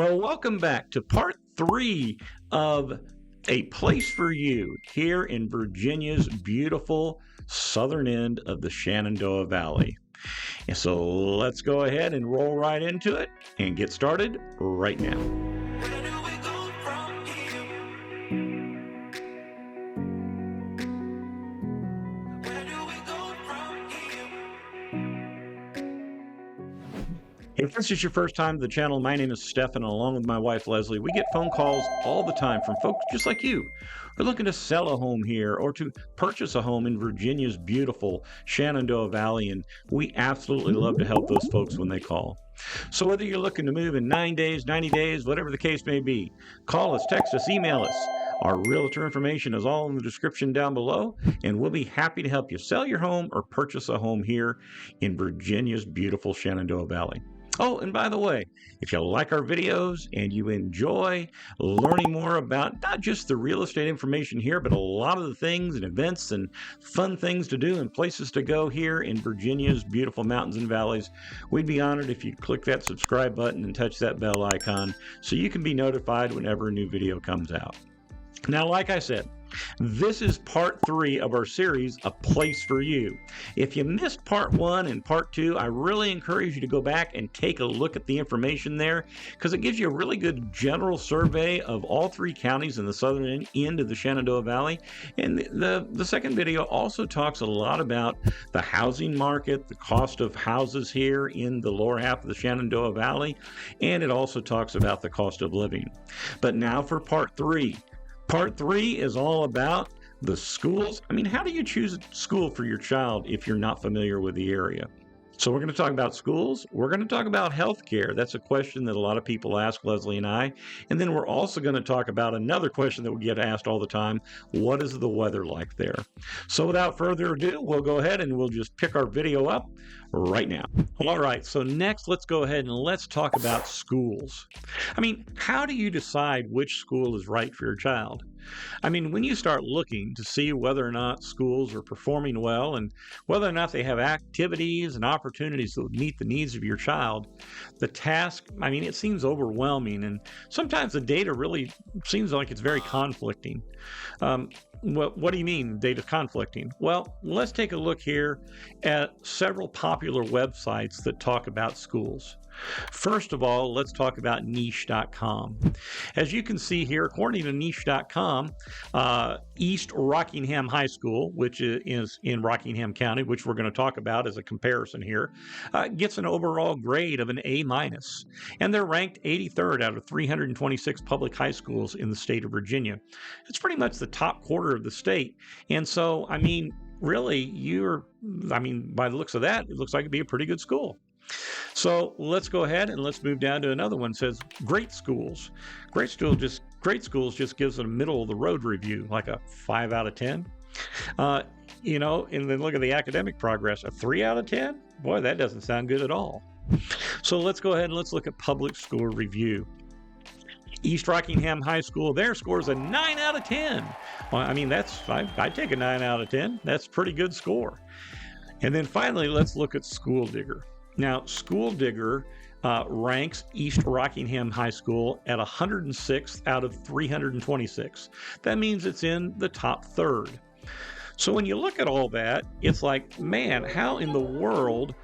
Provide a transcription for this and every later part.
Well, welcome back to part 3 of A Place for You here in Virginia's beautiful southern end of the Shenandoah Valley. And so let's go ahead and roll right into it and get started right now. Where do we go from here? Where do we go from here? If this is your first time to the channel, my name is Stefan, and along with my wife Leslie, we get phone calls all the time from folks just like you who are looking to sell a home here or to purchase a home in Virginia's beautiful Shenandoah Valley, and we absolutely love to help those folks when they call. So whether you're looking to move in 9 days, 90 days, whatever the case may be, call us, text us, email us. Our realtor information is all in the description down below, and we'll be happy to help you sell your home or purchase a home here in Virginia's beautiful Shenandoah Valley. Oh, and by the way, if you like our videos and you enjoy learning more about not just the real estate information here, but a lot of the things and events and fun things to do and places to go here in Virginia's beautiful mountains and valleys, we'd be honored if you click that subscribe button and touch that bell icon so you can be notified whenever a new video comes out. Now, like I said, this is part 3 of our series, A Place for You. If you missed part 1 and part 2, I really encourage you to go back and take a look at the information there because it gives you a really good general survey of all 3 counties in the southern end of the Shenandoah Valley. And the second video also talks a lot about the housing market, the cost of houses here in the lower half of the Shenandoah Valley, and it also talks about the cost of living. But now for part 3. Part 3 is all about the schools. I mean, how do you choose a school for your child if you're not familiar with the area? So we're going to talk about schools. We're going to talk about healthcare. That's a question that a lot of people ask Leslie and I. And then we're also going to talk about another question that we get asked all the time. What is the weather like there? So without further ado, we'll go ahead and we'll just pick our video up right now. All right, so next let's go ahead and let's talk about schools. I mean, how do you decide which school is right for your child? I mean, when you start looking to see whether or not schools are performing well and whether or not they have activities and opportunities that would meet the needs of your child, the task, I mean, it seems overwhelming, and sometimes the data really seems like it's very conflicting. What do you mean data conflicting? Well, let's take a look here at several popular websites that talk about schools. First of all, let's talk about niche.com. As you can see here, according to niche.com, East Rockingham High School, which is in Rockingham County, which we're going to talk about as a comparison here, gets an overall grade of an A-, and they're ranked 83rd out of 326 public high schools in the state of Virginia. It's pretty much the top quarter of the state. And so, I mean, really, by the looks of that, it looks like it'd be a pretty good school. So let's go ahead and let's move down to another one. It says great schools. Great schools just gives it a middle of the road review, like a 5 out of 10. And then look at the academic progress, a 3 out of 10. Boy, that doesn't sound good at all. So let's go ahead and let's look at public school review. East Rockingham High School, their score is a 9 out of 10. Well, I mean, I'd take a 9 out of 10. That's a pretty good score. And then finally, let's look at School Digger. Now, School Digger ranks East Rockingham High School at 106th out of 326. That means it's in the top third. So when you look at all that, it's like, man, how in the world,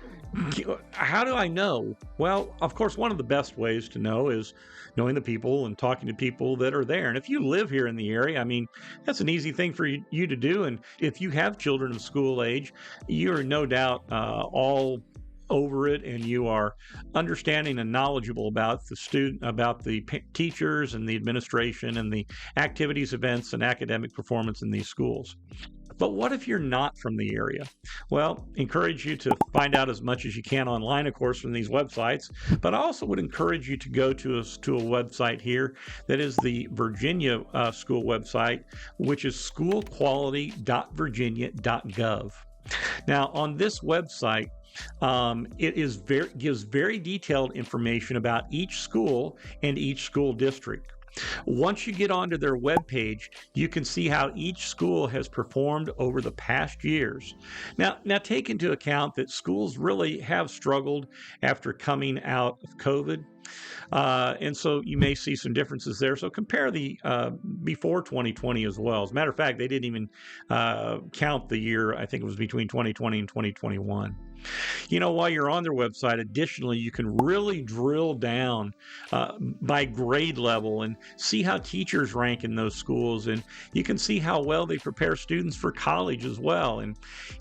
how do I know? Well, of course, one of the best ways to know is knowing the people and talking to people that are there. And if you live here in the area, I mean, that's an easy thing for you to do. And if you have children of school age, you're no doubt all over it, and you are understanding and knowledgeable about the teachers and the administration and the activities, events, and academic performance in these schools. But what if you're not from the area? Well, encourage you to find out as much as you can online, of course, from these websites. But I also would encourage you to go to a website here that is the Virginia school website, which is schoolquality.virginia.gov. Now, on this website, it gives very detailed information about each school and each school district. Once you get onto their webpage, you can see how each school has performed over the past years. Now take into account that schools really have struggled after coming out of COVID. And so you may see some differences there. So compare the before 2020 as well. As a matter of fact, they didn't even count the year. I think it was between 2020 and 2021. While you're on their website, additionally, you can really drill down by grade level and see how teachers rank in those schools. And you can see how well they prepare students for college as well. And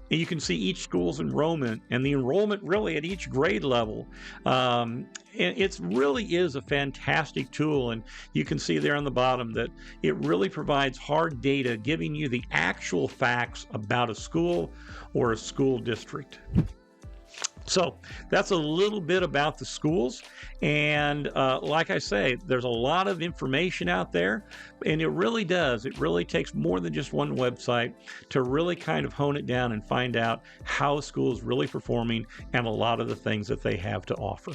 you can see each school's enrollment and the enrollment really at each grade level. And it really is a fantastic tool. And you can see there on the bottom that it really provides hard data, giving you the actual facts about a school or a school district. So that's a little bit about the schools. And like I say, there's a lot of information out there. And it really takes more than just one website to really kind of hone it down and find out how a school is really performing and a lot of the things that they have to offer.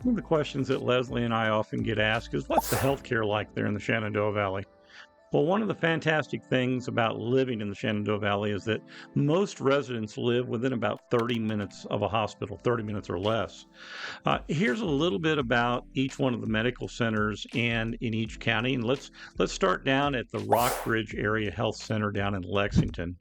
One of the questions that Leslie and I often get asked is, what's the healthcare like there in the Shenandoah Valley? Well, one of the fantastic things about living in the Shenandoah Valley is that most residents live within about 30 minutes of a hospital, 30 minutes or less. Here's a little bit about each one of the medical centers and in each county. And let's start down at the Rockbridge Area Health Center down in Lexington.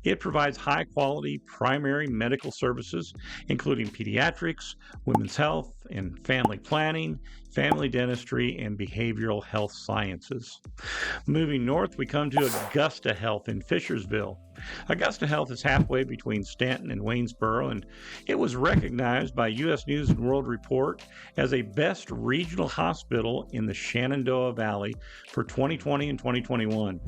It provides high-quality primary medical services, including pediatrics, women's health, and family planning, family dentistry, and behavioral health sciences. Moving north, we come to Augusta Health in Fishersville. Augusta Health is halfway between Stanton and Waynesboro, and it was recognized by U.S. News and World Report as a best regional hospital in the Shenandoah Valley for 2020 and 2021.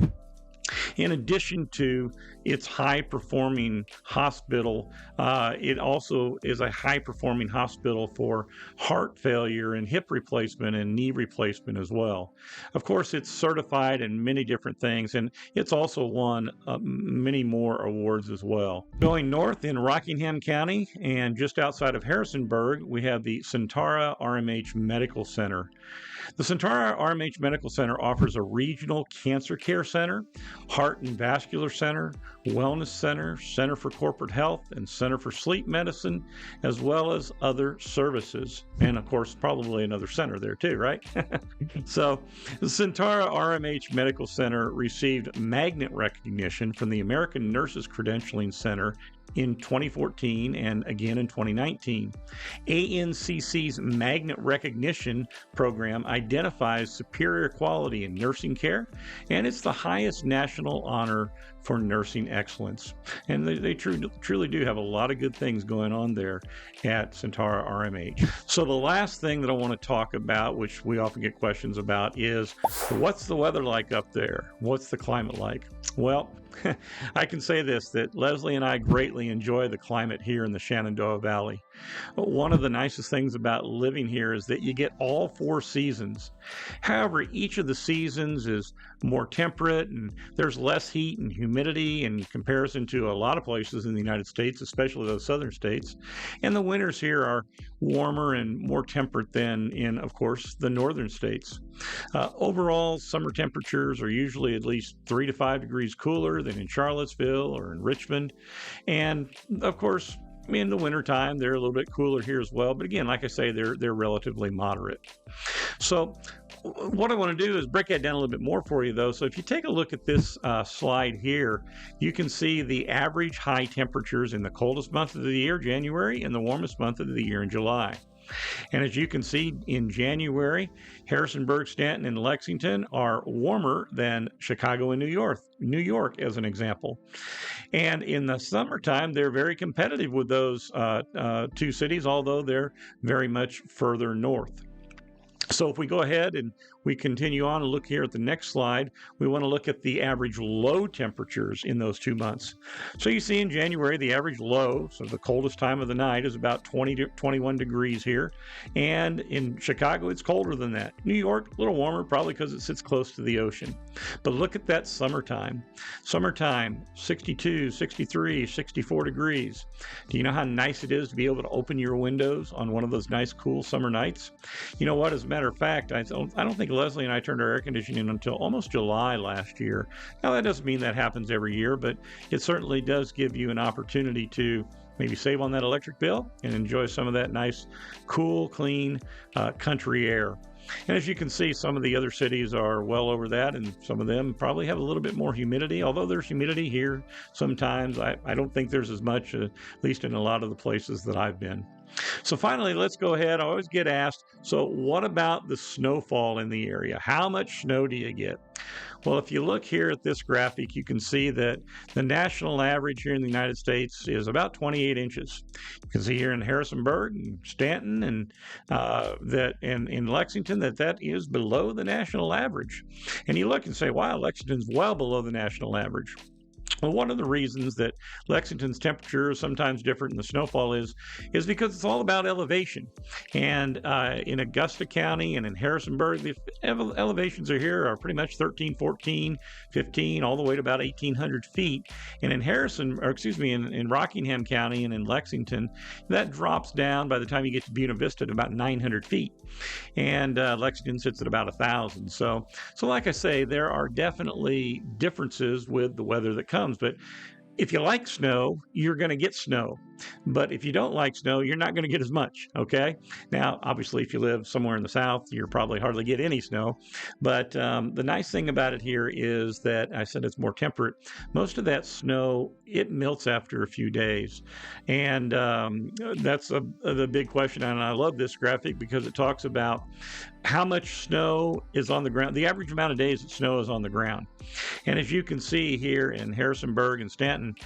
In addition to its high-performing hospital, it also is a high-performing hospital for heart failure and hip replacement and knee replacement as well. Of course, it's certified in many different things, and it's also won many more awards as well. Going north in Rockingham County and just outside of Harrisonburg, we have the Centara RMH Medical Center. The Centara RMH Medical Center offers a regional cancer care center, heart and vascular center, wellness center, center for corporate health, and center for sleep medicine, as well as other services. And of course, probably another center there too, right? So the Centara RMH Medical Center received magnet recognition from the American Nurses Credentialing Center in 2014 and again in 2019. ANCC's Magnet Recognition Program identifies superior quality in nursing care, and it's the highest national honor for nursing excellence. And they truly do have a lot of good things going on there at Centara RMH. So the last thing that I want to talk about, which we often get questions about, is what's the weather like up there? What's the climate like? Well, I can say this, that Leslie and I greatly enjoy the climate here in the Shenandoah Valley. One of the nicest things about living here is that you get all 4 seasons. However, each of the seasons is more temperate and there's less heat and humidity in comparison to a lot of places in the United States, especially those southern states. And the winters here are warmer and more temperate than in, of course, the northern states. Overall, summer temperatures are usually at least 3 to 5 degrees cooler than in Charlottesville or in Richmond. And of course, in the wintertime, they're a little bit cooler here as well. But again, like I say, they're relatively moderate. So what I want to do is break that down a little bit more for you, though. So if you take a look at this slide here, you can see the average high temperatures in the coldest month of the year, January, and the warmest month of the year in July. And as you can see, in January, Harrisonburg, Stanton, and Lexington are warmer than Chicago and New York as an example. And in the summertime, they're very competitive with those 2 cities, although they're very much further north. So if we go ahead and we continue on and look here at the next slide, we want to look at the average low temperatures in those 2 months. So you see in January, the average low, so the coldest time of the night, is about 20 to 21 degrees here. And in Chicago, it's colder than that. New York, a little warmer, probably because it sits close to the ocean. But look at that summertime. Summertime, 62, 63, 64 degrees. Do you know how nice it is to be able to open your windows on one of those nice, cool summer nights? You know what? As a matter matter of fact, I don't think Leslie and I turned our air conditioning until almost July last year. Now, that doesn't mean that happens every year, but it certainly does give you an opportunity to maybe save on that electric bill and enjoy some of that nice, cool, clean country air. And as you can see, some of the other cities are well over that, and some of them probably have a little bit more humidity. Although there's humidity here sometimes, I don't think there's as much, at least in a lot of the places that I've been. So finally, let's go ahead. I always get asked, so what about the snowfall in the area? How much snow do you get? Well, if you look here at this graphic, you can see that the national average here in the United States is about 28 inches. You can see here in Harrisonburg and Stanton and that in Lexington that is below the national average. And you look and say, wow, Lexington's well below the national average. Well, one of the reasons that Lexington's temperature is sometimes different than the snowfall is because it's all about elevation. And in Augusta County and in Harrisonburg, the elevations are pretty much 13, 14, 15, all the way to about 1,800 feet. And in Rockingham County and in Lexington, that drops down by the time you get to Buena Vista to about 900 feet. And Lexington sits at about 1,000. So like I say, there are definitely differences with the weather that comes. But if you like snow, you're going to get snow. But if you don't like snow, you're not going to get as much, okay? Now, obviously, if you live somewhere in the south, you're probably hardly get any snow. But the nice thing about it here is that I said it's more temperate. Most of that snow, it melts after a few days. And that's the big question. And I love this graphic because it talks about how much snow is on the ground, the average amount of days that snow is on the ground. And as you can see here in Harrisonburg and Stanton,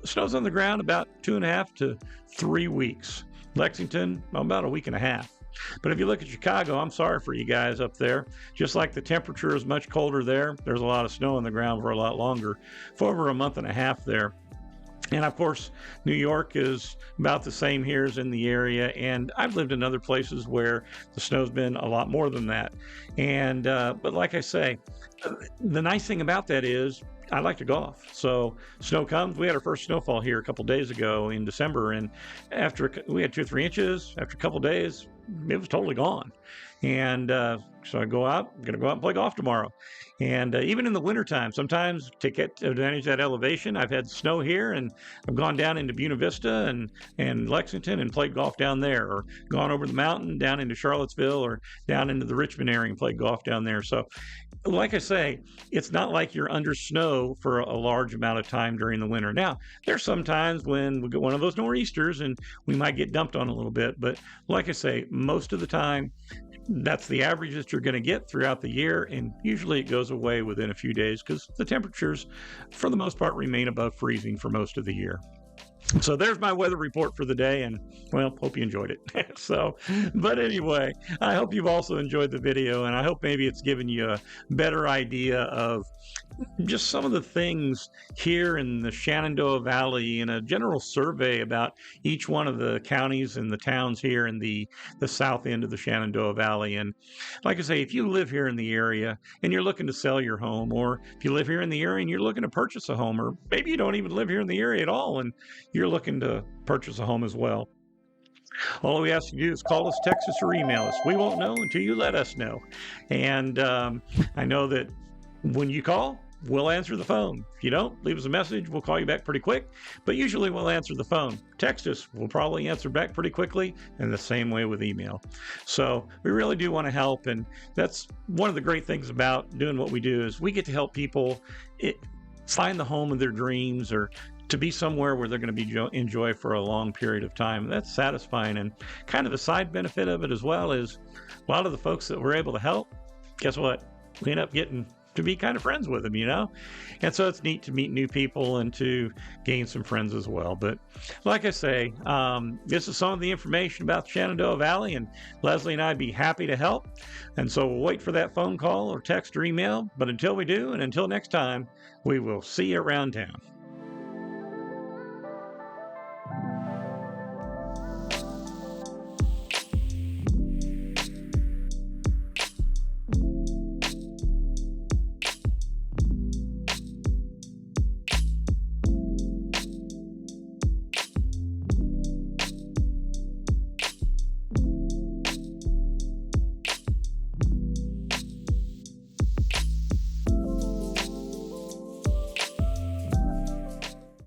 snow's on the ground about 2.5 to 3 weeks. Lexington, about a week and a half. But if you look at Chicago, I'm sorry for you guys up there. Just like the temperature is much colder there, there's a lot of snow on the ground for a lot longer, for over a month and a half there. And of course, New York is about the same here as in the area. And I've lived in other places where the snow's been a lot more than that. And but like I say, the nice thing about that is I like to golf. So snow comes. We had our first snowfall here a couple days ago in December, and after we had 2 or 3 inches, after a couple days, it was totally gone. And so I'm going to go out and play golf tomorrow. And even in the wintertime, sometimes to get advantage of that elevation, I've had snow here and I've gone down into Buena Vista and Lexington and played golf down there, or gone over the mountain down into Charlottesville or down into the Richmond area and played golf down there. So like I say, it's not like you're under snow for a large amount of time during the winter. Now, there's some times when we get one of those nor'easters and we might get dumped on a little bit. But like I say, most of the time, that's the average that you're going to get throughout the year. And usually it goes away within a few days because the temperatures, for the most part, remain above freezing for most of the year. So there's my weather report for the day, and well, hope you enjoyed it. But anyway, I hope you've also enjoyed the video, and I hope maybe it's given you a better idea of just some of the things here in the Shenandoah Valley, and a general survey about each one of the counties and the towns here in the south end of the Shenandoah Valley. And like I say, if you live here in the area and you're looking to sell your home, or if you live here in the area and you're looking to purchase a home, or maybe you don't even live here in the area at all and you're looking to purchase a home as well, all we ask you to do is call us, text us, or email us. We won't know until you let us know. And I know that when you call, we'll answer the phone. If you don't, leave us a message. We'll call you back pretty quick. But usually we'll answer the phone. Text us. We'll probably answer back pretty quickly. And the same way with email. So we really do want to help. And that's one of the great things about doing what we do, is we get to help people find the home of their dreams, or to be somewhere where they're going to enjoy for a long period of time. That's satisfying. And kind of the side benefit of it as well is a lot of the folks that we're able to help, guess what? We end up getting to be kind of friends with them, you know? And so it's neat to meet new people and to gain some friends as well. But like I say, this is some of the information about the Shenandoah Valley, and Leslie and I'd be happy to help. And so we'll wait for that phone call or text or email. But until we do, and until next time, we will see you around town.